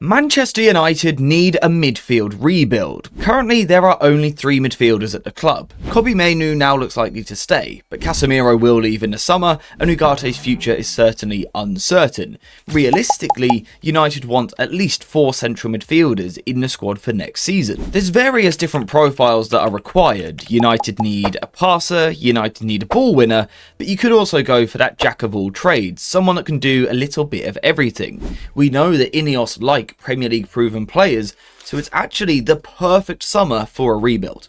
Manchester United need a midfield rebuild. Currently, there are only 3 midfielders at the club. Kobbie Mainoo now looks likely to stay, but Casemiro will leave in the summer, and Ugarte's future is certainly uncertain. Realistically, United want at least 4 central midfielders in the squad for next season. There's various different profiles that are required. United need a passer, United need a ball winner, but you could also go for that jack of all trades, someone that can do a little bit of everything. We know that Ineos like Premier League proven players, so it's actually the perfect summer for a rebuild.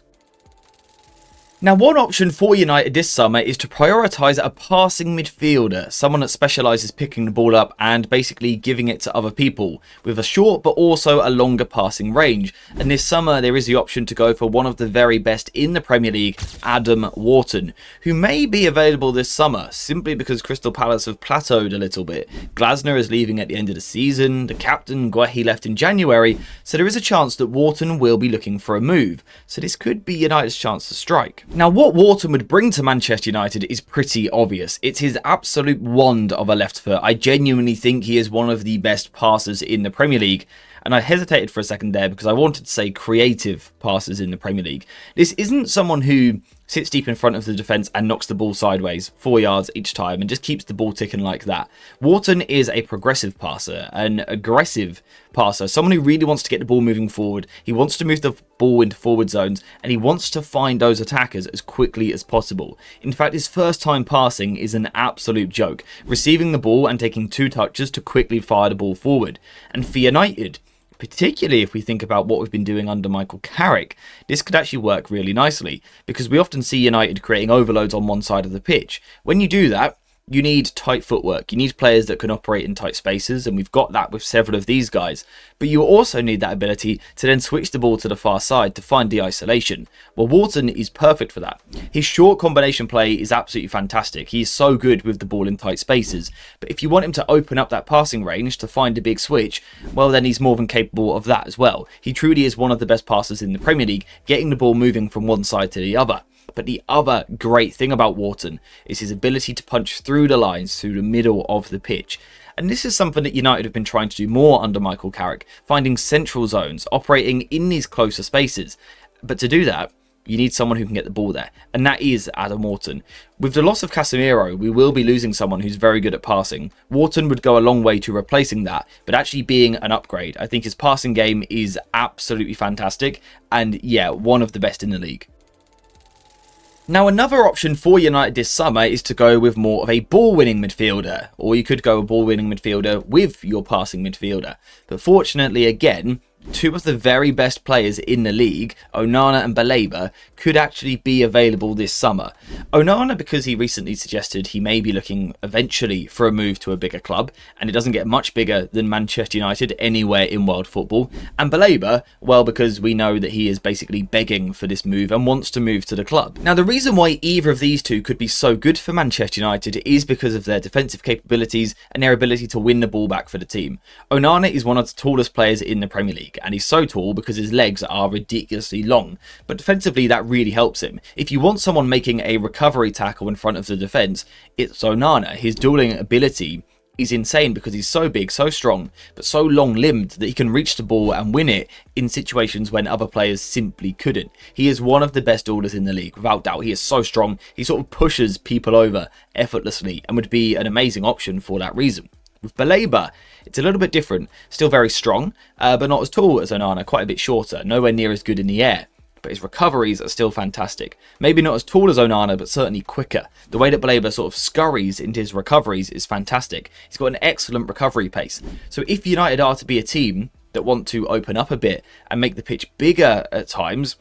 Now, one option for United this summer is to prioritise a passing midfielder, someone that specialises picking the ball up and basically giving it to other people, with a short but also a longer passing range. And this summer there is the option to go for one of the very best in the Premier League, Adam Wharton, who may be available this summer, simply because Crystal Palace have plateaued a little bit. Glasner is leaving at the end of the season, the captain, Guehi, left in January, so there is a chance that Wharton will be looking for a move. So this could be United's chance to strike. Now, what Wharton would bring to Manchester United is pretty obvious. It's his absolute wand of a left foot. I genuinely think he is one of the best passers in the Premier League. And I hesitated for a second there because I wanted to say creative passers in the Premier League. This isn't someone who sits deep in front of the defence and knocks the ball sideways 4 yards each time and just keeps the ball ticking like that. Wharton is a progressive passer, an aggressive passer, someone who really wants to get the ball moving forward. He wants to move the ball into forward zones and he wants to find those attackers as quickly as possible. In fact, his first time passing is an absolute joke, receiving the ball and taking 2 touches to quickly fire the ball forward. And for United, particularly if we think about what we've been doing under Michael Carrick, this could actually work really nicely because we often see United creating overloads on one side of the pitch. When you do that, you need tight footwork. You need players that can operate in tight spaces, and we've got that with several of these guys. But you also need that ability to then switch the ball to the far side to find the isolation. Well, Wharton is perfect for that. His short combination play is absolutely fantastic. He is so good with the ball in tight spaces. But if you want him to open up that passing range to find a big switch, well, then he's more than capable of that as well. He truly is one of the best passers in the Premier League, getting the ball moving from one side to the other. But the other great thing about Wharton is his ability to punch through the lines, through the middle of the pitch. And this is something that United have been trying to do more under Michael Carrick, finding central zones, operating in these closer spaces. But to do that, you need someone who can get the ball there, and that is Adam Wharton. With the loss of Casemiro, we will be losing someone who's very good at passing. Wharton would go a long way to replacing that, but actually being an upgrade. I think his passing game is absolutely fantastic, and yeah, one of the best in the league. Now, another option for United this summer is to go with more of a ball-winning midfielder, or you could go a ball-winning midfielder with your passing midfielder. But fortunately, again, 2 of the very best players in the league, Onana and Baleba, could actually be available this summer. Onana because he recently suggested he may be looking eventually for a move to a bigger club, and it doesn't get much bigger than Manchester United anywhere in world football. And Baleba, well, because we know that he is basically begging for this move and wants to move to the club. Now, the reason why either of these 2 could be so good for Manchester United is because of their defensive capabilities and their ability to win the ball back for the team. Onana is one of the tallest players in the Premier League, and he's so tall because his legs are ridiculously long, but defensively that really helps him. If you want someone making a recovery tackle in front of the defence, it's Onana. His dueling ability is insane because he's so big, so strong, but so long-limbed that he can reach the ball and win it in situations when other players simply couldn't. He is one of the best duelers in the league, without doubt. He is so strong, he sort of pushes people over effortlessly and would be an amazing option for that reason. With Baleba, it's a little bit different. Still very strong, but not as tall as Onana, quite a bit shorter, nowhere near as good in the air. But his recoveries are still fantastic. Maybe not as tall as Onana, but certainly quicker. The way that Baleba sort of scurries into his recoveries is fantastic. He's got an excellent recovery pace. So if United are to be a team that want to open up a bit and make the pitch bigger at times,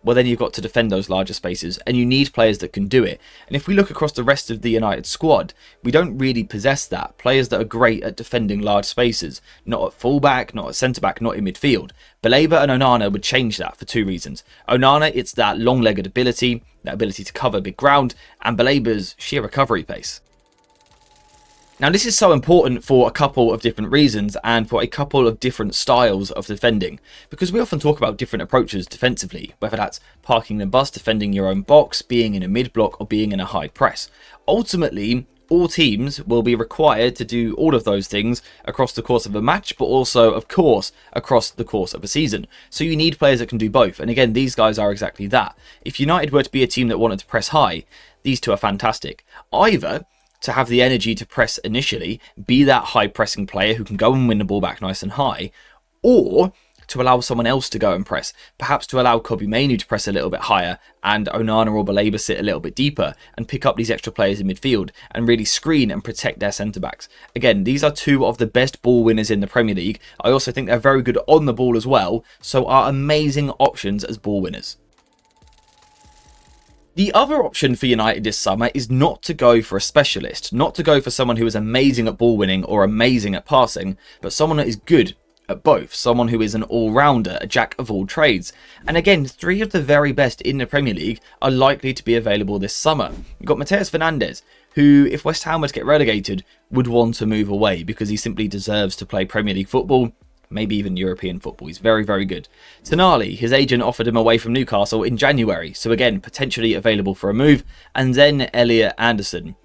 well, then you've got to defend those larger spaces, and you need players that can do it. And if we look across the rest of the United squad, we don't really possess that. Players that are great at defending large spaces. Not at fullback, not at centre-back, not in midfield. Baleba and Onana would change that for 2 reasons. Onana, it's that long-legged ability, that ability to cover big ground, and Baleba's sheer recovery pace. Now, this is so important for a couple of different reasons and for a couple of different styles of defending, because we often talk about different approaches defensively, whether that's parking the bus, defending your own box, being in a mid-block, or being in a high press. Ultimately, all teams will be required to do all of those things across the course of a match, but also, of course, across the course of a season. So you need players that can do both. And again, these guys are exactly that. If United were to be a team that wanted to press high, these two are fantastic. Either to have the energy to press initially, be that high pressing player who can go and win the ball back nice and high, or to allow someone else to go and press, perhaps to allow Kobbie Mainoo to press a little bit higher and Onana or Baleba sit a little bit deeper and pick up these extra players in midfield and really screen and protect their centre-backs. Again, these are two of the best ball winners in the Premier League. I also think they're very good on the ball as well, so are amazing options as ball winners. The other option for United this summer is not to go for a specialist, not to go for someone who is amazing at ball winning or amazing at passing, but someone that is good at both, someone who is an all-rounder, a jack of all trades. And again, three of the very best in the Premier League are likely to be available this summer. You've got Matheus Fernandes, who, if West Ham were to get relegated, would want to move away because he simply deserves to play Premier League football, maybe even European football. He's very, very good. Tonali, his agent offered him away from Newcastle in January, so again, potentially available for a move. And then Elliot Anderson,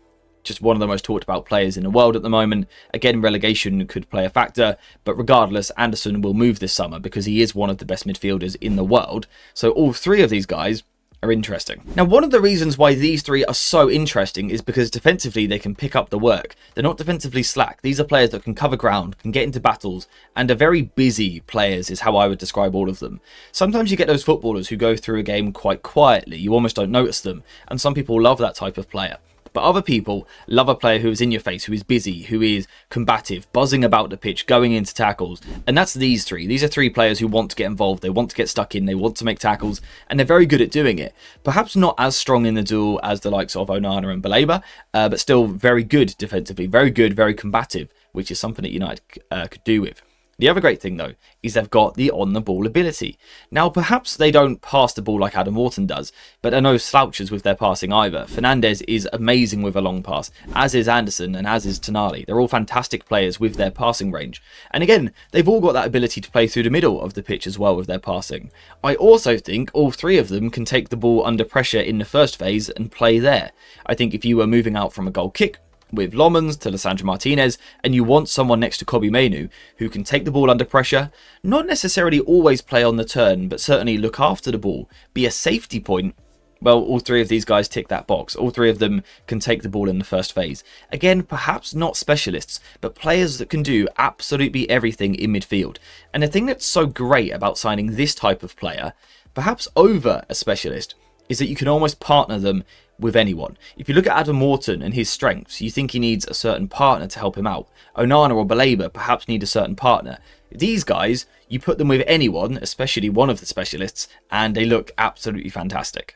just one of the most talked about players in the world at the moment. Again, relegation could play a factor, but regardless, Anderson will move this summer because he is one of the best midfielders in the world. So all three of these guys are interesting. Now, one of the reasons why these three are so interesting is because defensively they can pick up the work. They're not defensively slack. These are players that can cover ground, can get into battles, and are very busy players is how I would describe all of them. Sometimes you get those footballers who go through a game quite quietly. You almost don't notice them, and some people love that type of player. But other people love a player who is in your face, who is busy, who is combative, buzzing about the pitch, going into tackles. And that's these three. These are three players who want to get involved. They want to get stuck in. They want to make tackles. And they're very good at doing it. Perhaps not as strong in the duel as the likes of Onana and Baleba, but still very good defensively. Very good, very combative, which is something that United could do with. The other great thing, though, is they've got the on-the-ball ability. Now, perhaps they don't pass the ball like Adam Wharton does, but they're no slouches with their passing either. Fernandes is amazing with a long pass, as is Anderson and as is Tonali. They're all fantastic players with their passing range. And again, they've all got that ability to play through the middle of the pitch as well with their passing. I also think all three of them can take the ball under pressure in the first phase and play there. I think if you were moving out from a goal kick with Lomans to Lisandro Martinez, and you want someone next to Kobbie Mainoo who can take the ball under pressure, not necessarily always play on the turn, but certainly look after the ball, be a safety point, well, all three of these guys tick that box. All three of them can take the ball in the first phase. Again, perhaps not specialists, but players that can do absolutely everything in midfield. And the thing that's so great about signing this type of player, perhaps over a specialist, is that you can almost partner them with anyone. If you look at Adam Wharton and his strengths, you think he needs a certain partner to help him out. Onana or Baleba perhaps need a certain partner. These guys, you put them with anyone, especially one of the specialists, and they look absolutely fantastic.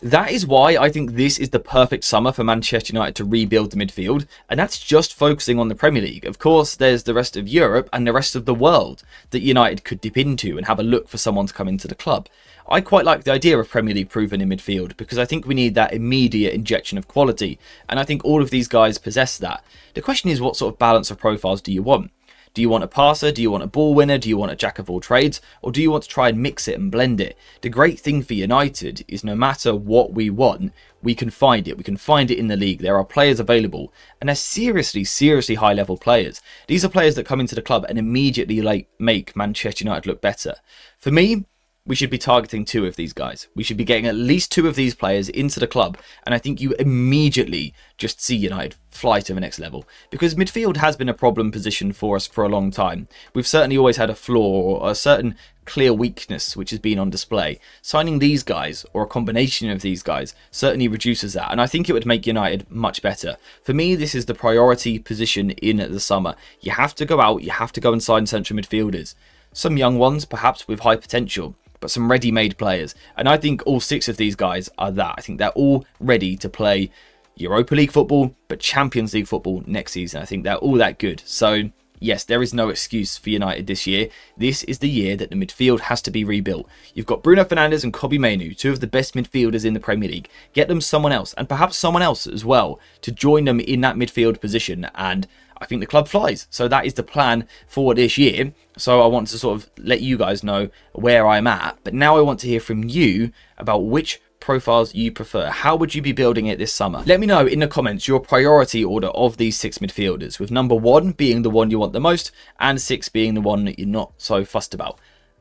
That is why I think this is the perfect summer for Manchester United to rebuild the midfield, and that's just focusing on the Premier League. Of course, there's the rest of Europe and the rest of the world that United could dip into and have a look for someone to come into the club. I quite like the idea of Premier League proven in midfield because I think we need that immediate injection of quality, and I think all of these guys possess that. The question is, what sort of balance of profiles do you want? Do you want a passer? Do you want a ball winner? Do you want a jack of all trades? Or do you want to try and mix it and blend it? The great thing for United is no matter what we want, we can find it. We can find it in the league. There are players available, and they're seriously high level players. These are players that come into the club and immediately make Manchester United look better. For me, we should be targeting two of these guys. We should be getting at least two of these players into the club, and I think you immediately just see United fly to the next level. Because midfield has been a problem position for us for a long time. We've certainly always had a flaw or a certain clear weakness which has been on display. Signing these guys, or a combination of these guys, certainly reduces that, and I think it would make United much better. For me, this is the priority position in the summer. You have to go out, you have to go and sign central midfielders. Some young ones, perhaps with high potential, but some ready-made players. And I think all six of these guys are that. I think they're all ready to play Europa League football, but Champions League football next season. I think they're all that good. So, yes, there is no excuse for United this year. This is the year that the midfield has to be rebuilt. You've got Bruno Fernandes and Kobbie Mainoo, two of the best midfielders in the Premier League. Get them someone else, and perhaps someone else as well, to join them in that midfield position, and I think the club flies. So that is the plan for this year. So I want to sort of let you guys know where I'm at. But now I want to hear from you about which profiles you prefer. How would you be building it this summer? Let me know in the comments your priority order of these 6 midfielders, with number 1 being the one you want the most and 6 being the one that you're not so fussed about.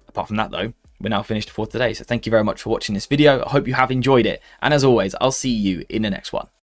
Apart from that though, we're now finished for today. So thank you very much for watching this video. I hope you have enjoyed it. And as always, I'll see you in the next one.